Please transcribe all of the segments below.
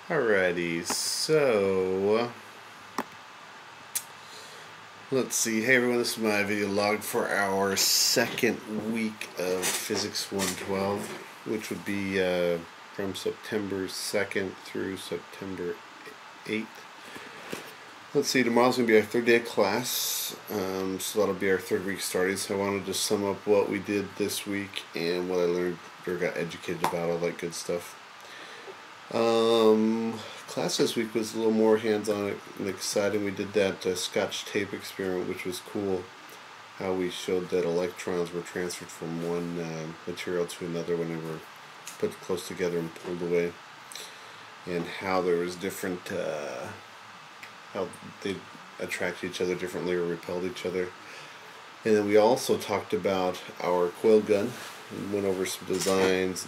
Alrighty, so let's see. Hey everyone, this is my video log for our second week of Physics 112, which would be from September 2nd through September 8th. Let's see, tomorrow's going to be our third day of class, so that'll be our third week starting. So I wanted to sum up what we did this week and what I learned or got educated about, all that good stuff. Class this week was a little more hands-on and exciting. We did that Scotch tape experiment, which was cool. How we showed that electrons were transferred from one material to another when they were put close together and pulled away, and how there was different how they attracted each other differently or repelled each other. And then we also talked about our coil gun and went over some designs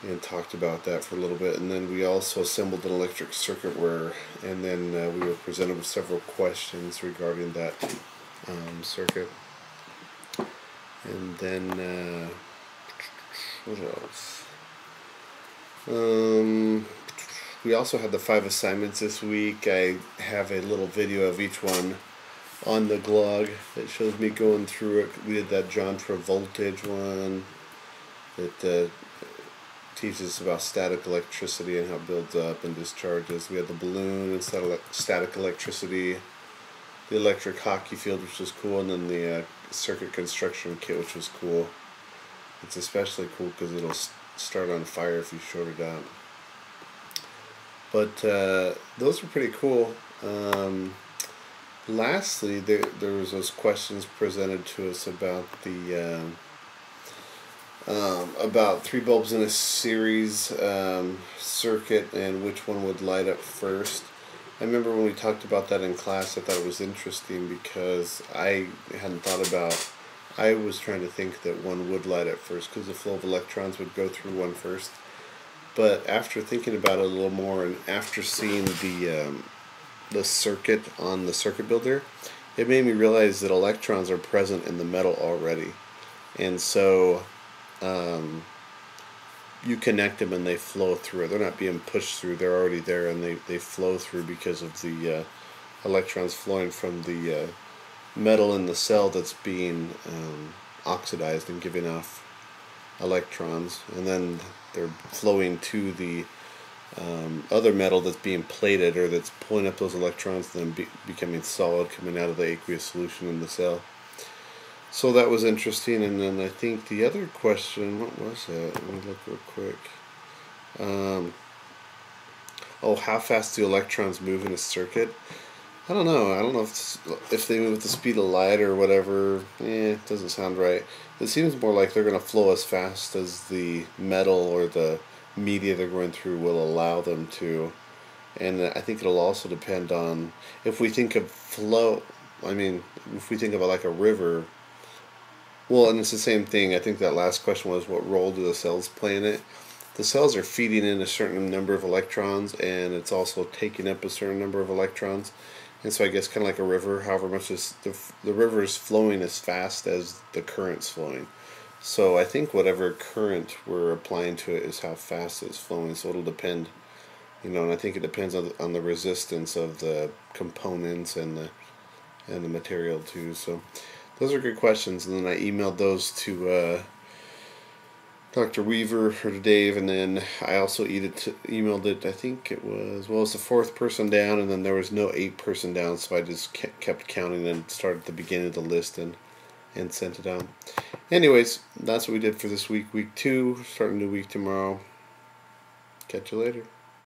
and talked about that for a little bit. And then we also assembled an electric circuit and then we were presented with several questions regarding that circuit. And then what else? We also had the 5 assignments this week. I have a little video of each one on the blog that shows me going through it. We did that John Travoltage one that teaches about static electricity and how it builds up and discharges. We had the balloon and static electricity, the electric hockey field, which was cool, and then the circuit construction kit, which was cool. It's especially cool because it'll start on fire if you short it out. But those were pretty cool. Lastly, there was those questions presented to us about the about 3 bulbs in a series circuit and which one would light up first. I remember when we talked about that in class, I thought it was interesting because I hadn't thought about. I was trying to think that one would light up first because the flow of electrons would go through one first. But after thinking about it a little more and after seeing the circuit on the circuit builder, it made me realize that electrons are present in the metal already. And so you connect them and they flow through. They're not being pushed through, they're already there, and they flow through because of the electrons flowing from the metal in the cell that's being oxidized and giving off electrons, and then they're flowing to the other metal that's being plated or that's pulling up those electrons and then becoming solid, coming out of the aqueous solution in the cell. So that was interesting. And then I think the other question, what was that? Let me look real quick. Oh, how fast do electrons move in a circuit? I don't know. I don't know if they move at the speed of light or whatever. It doesn't sound right. It seems more like they're going to flow as fast as the metal or the media they're going through will allow them to. And I think it'll also depend on, if we think of flow, if we think of it like a river, well, and it's the same thing. I think that last question was, what role do the cells play in it? The cells are feeding in a certain number of electrons, and it's also taking up a certain number of electrons. And so I guess kind of like a river, however much the river is flowing as fast as the current's flowing. So I think whatever current we're applying to it is how fast it's flowing. So it'll depend, and I think it depends on the resistance of the components and the material too. So those are good questions. And then I emailed those to Dr. Weaver or to Dave, and then I also emailed it. I think it was the 4th person down, and then there was no 8th person down, so I just kept counting and started at the beginning of the list and sent it out. Anyways, that's what we did for this week, week 2. Starting a new week tomorrow. Catch you later.